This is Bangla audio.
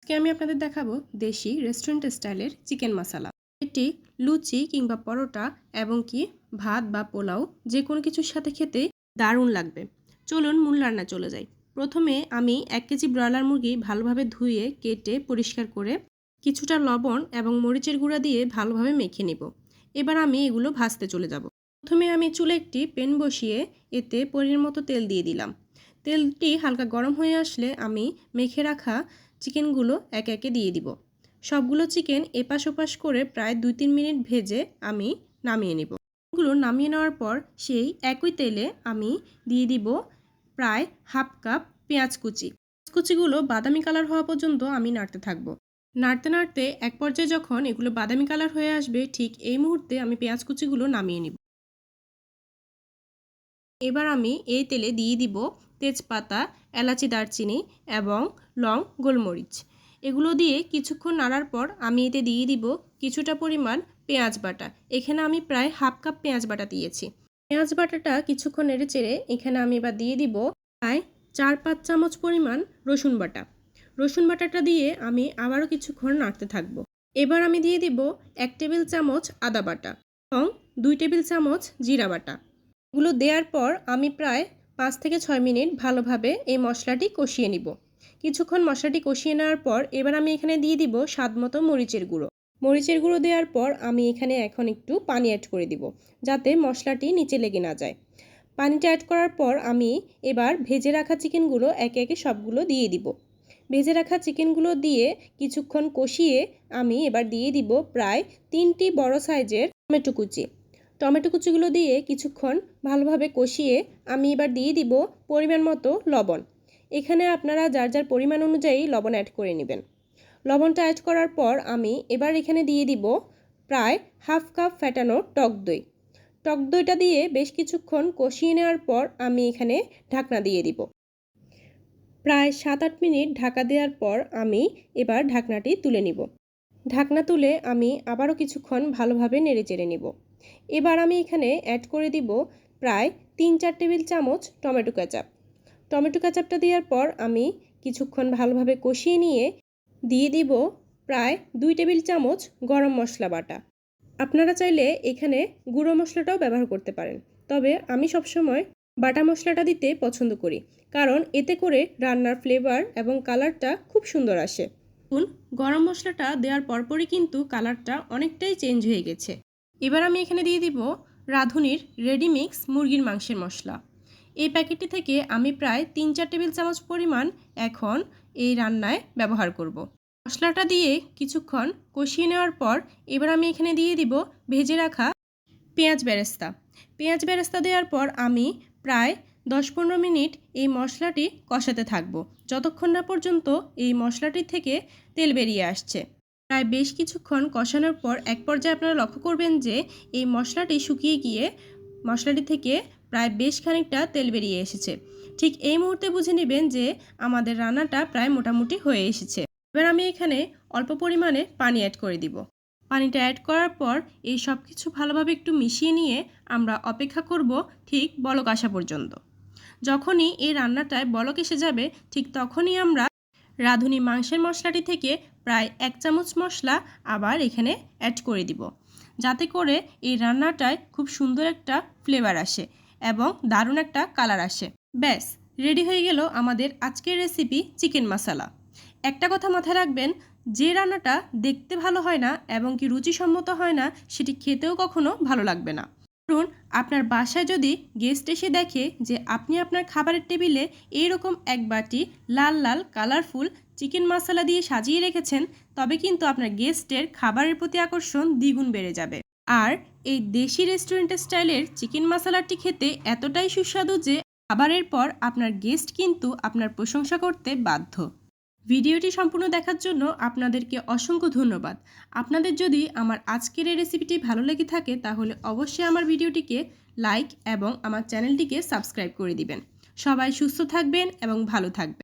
আজকে আমি আপনাদের দেখাবো দেশি রেস্টুরেন্ট স্টাইলের চিকেন মশলা। এটি লুচি কিংবা পরোটা এবং কি ভাত বা পোলাও যে কোনো কিছুর সাথে খেতে দারুণ লাগবে। চলুন মূল রান্না চলে যাই। প্রথমে আমি 1 কেজি ব্রয়লার মুরগি ভালোভাবে ধুয়ে কেটে পরিষ্কার করে কিছুটা লবণ এবং মরিচের গুঁড়া দিয়ে ভালোভাবে মেখে নেব। এবার আমি এগুলো ভাজতে চলে যাব। প্রথমে আমি চুলে একটি প্যান বসিয়ে এতে পরিমাণ মতো তেল দিয়ে দিলাম। তেলটি হালকা গরম হয়ে আসলে আমি মেখে রাখা চিকেনগুলো একে একে দিয়ে দিব। সবগুলো চিকেন এপাশ ওপাশ করে প্রায় 2-3 মিনিট ভেজে আমি নামিয়ে নেব। এগুলো নামিয়ে নেওয়ার পর সেই একই তেলে আমি দিয়ে দিব প্রায় হাফ কাপ পেঁয়াজ কুচি। কুচিগুলো বাদামি কালার হওয়া পর্যন্ত আমি নাড়তে থাকবো। নাড়তে নাড়তে এক পর্যায়ে যখন এগুলো বাদামি কালার হয়ে আসবে, ঠিক এই মুহূর্তে আমি পেঁয়াজ কুচিগুলো নামিয়ে নিব। এবার আমি এই তেলে দিয়ে দিব তেজপাতা, এলাচি, দারচিনি এবং লং, গোলমরিচ। এগুলো দিয়ে কিছুক্ষণ নাড়ার পর আমি এতে দিয়ে দিব কিছুটা পরিমাণ পেঁয়াজ বাটা। এখানে আমি প্রায় হাফ কাপ পেঁয়াজ বাটা দিয়েছি। পেঁয়াজ বাটাটা কিছুক্ষণ নেড়ে চেড়ে এখানে আমি এবার দিয়ে দিব প্রায় 4-5 চামচ পরিমাণ রসুন বাটা। রসুন বাটাটা দিয়ে আমি আবারও কিছুক্ষণ নাড়তে থাকবো। এবার আমি দিয়ে দিব 1 টেবিল চামচ আদা বাটা এবং 2 টেবিল চামচ জিরা বাটা। এগুলো দেওয়ার পর আমি প্রায় 5 থেকে 6 মিনিট ভালোভাবে এই মশলাটি কষিয়ে নিব। কিছুক্ষণ মশলাটি কষিয়ে নেওয়ার পর এবার আমি এখানে দিয়ে দিব স্বাদমতো মরিচের গুঁড়ো। মরিচের গুঁড়ো দেওয়ার পর আমি এখানে এখন একটু পানি অ্যাড করে দিব, যাতে মশলাটি নিচে লেগে না যায়। পানিটা অ্যাড করার পর আমি এবার ভেজে রাখা চিকেনগুলো একে একে সবগুলো দিয়ে দিব। ভেজে রাখা চিকেনগুলো দিয়ে কিছুক্ষণ কষিয়ে আমি এবার দিয়ে দিব প্রায় 3টি বড় সাইজের টমেটো কুচি। টমেটো কুচিগুলো দিয়ে কিছুক্ষণ ভালোভাবে কষিয়ে আমি এবার দিয়ে দিব পরিমাণ মতো লবণ। এখানে আপনারা যার যার পরিমাণ অনুযায়ী লবণ অ্যাড করে নেবেন। লবণটা অ্যাড করার পর আমি এবার এখানে দিয়ে দিব প্রায় হাফ কাপ ফ্যাটানো টক দই। টক দইটা দিয়ে বেশ কিছুক্ষণ কষিয়ে নেওয়ার পর আমি এখানে ঢাকনা দিয়ে দিব। প্রায় 7-8 মিনিট ঢাকা দেওয়ার পর আমি এবার ঢাকনাটি তুলে নিব। ঢাকনা তুলে আমি আবারও কিছুক্ষণ ভালোভাবে নেড়েচেড়ে নিব। এবার আমি এখানে অ্যাড করে দিব প্রায় 3-4 টেবিল চামচ টমেটো কেচাপ। টমেটো কেচাপটা দেওয়ার পর আমি কিছুক্ষণ ভালোভাবে কষিয়ে নিয়ে দিয়ে দিব প্রায় 2 টেবিল চামচ গরম মশলা বাটা। আপনারা চাইলে এখানে গুঁড়ো মশলাটাও ব্যবহার করতে পারেন, তবে আমি সবসময় বাটা মশলাটা দিতে পছন্দ করি, কারণ এতে করে রান্নার ফ্লেভার এবং কালারটা খুব সুন্দর আসে। গরম মশলাটা দেওয়ার পরপরই কিন্তু কালারটা অনেকটাই চেঞ্জ হয়ে গেছে। এবার আমি এখানে দিয়ে দিব রাঁধুনির রেডি মিক্স মুরগির মাংসের মশলা। এই প্যাকেটটি থেকে আমি প্রায় 3-4 টেবিল চামচ পরিমাণ এখন এই রান্নায় ব্যবহার করব। মশলাটা দিয়ে কিছুক্ষণ কষিয়ে নেওয়ার পর এবার আমি এখানে দিয়ে দিব ভেজে রাখা পেঁয়াজ বেরেস্তা। পেঁয়াজ বেরেস্তা দেওয়ার পর আমি প্রায় 10-15 মিনিট এই মশলাটি কষাতে থাকবো, যতক্ষণ না পর্যন্ত এই মশলাটি থেকে তেল বেরিয়ে আসছে। প্রায় বেশ কিছুক্ষণ কষানোর পর এক পর্যায়ে আপনারা লক্ষ্য করবেন যে এই মশলাটি শুকিয়ে গিয়ে মশলাটি থেকে প্রায় বেশ খানিকটা তেল বেরিয়ে এসেছে। ঠিক এই মুহূর্তে বুঝে নেবেন যে আমাদের রান্নাটা প্রায় মোটামুটি হয়ে এসেছে। এবার আমি এখানে অল্প পরিমাণে পানি অ্যাড করে দিব। পানিটা অ্যাড করার পর এই সব কিছু ভালোভাবে একটু মিশিয়ে নিয়ে আমরা অপেক্ষা করব ঠিক বলক আসা পর্যন্ত। যখনই এই রান্নাটায় বলক এসে যাবে, ঠিক তখনই আমরা রাঁধুনি মাংসের মশলাটি থেকে প্রায় 1 চামচ মশলা আবার এখানে অ্যাড করে দিব, যাতে করে এই রান্নাটায় খুব সুন্দর একটা ফ্লেভার আসে এবং দারুণ একটা কালার আসে। ব্যাস রেডি হয়ে গেল আমাদের আজকের রেসিপি চিকেন মশলা। একটা কথা মাথায় রাখবেন, যে রান্নাটা দেখতে ভালো হয় না এবং কি রুচিসম্মত হয় না, সেটি খেতেও কখনো ভালো লাগবে না। ধরুন আপনার বাসায় যদি গেস্ট এসে দেখে যে আপনি আপনার খাবারের টেবিলে এইরকম এক বাটি লাল লাল কালারফুল চিকেন মশলা দিয়ে সাজিয়ে রেখেছেন, তবে কিন্তু আপনার গেস্টের খাবারের প্রতি আকর্ষণ দ্বিগুণ বেড়ে যাবে। আর এই দেশি রেস্টুরেন্ট স্টাইলের চিকেন মশলাটি খেতে এতটাই সুস্বাদু যে খাবারের পর আপনার গেস্ট কিন্তু আপনার প্রশংসা করতে বাধ্য। ভিডিওটি সম্পূর্ণ দেখার জন্য আপনাদেরকে অসংখ্য ধন্যবাদ। আপনাদের যদি আমার আজকের এই রেসিপিটি ভালো লেগে থাকে, তাহলে অবশ্যই আমার ভিডিওটিকে লাইক এবং আমার চ্যানেলটিকে সাবস্ক্রাইব করে দিবেন। সবাই সুস্থ থাকবেন এবং ভালো থাকবেন।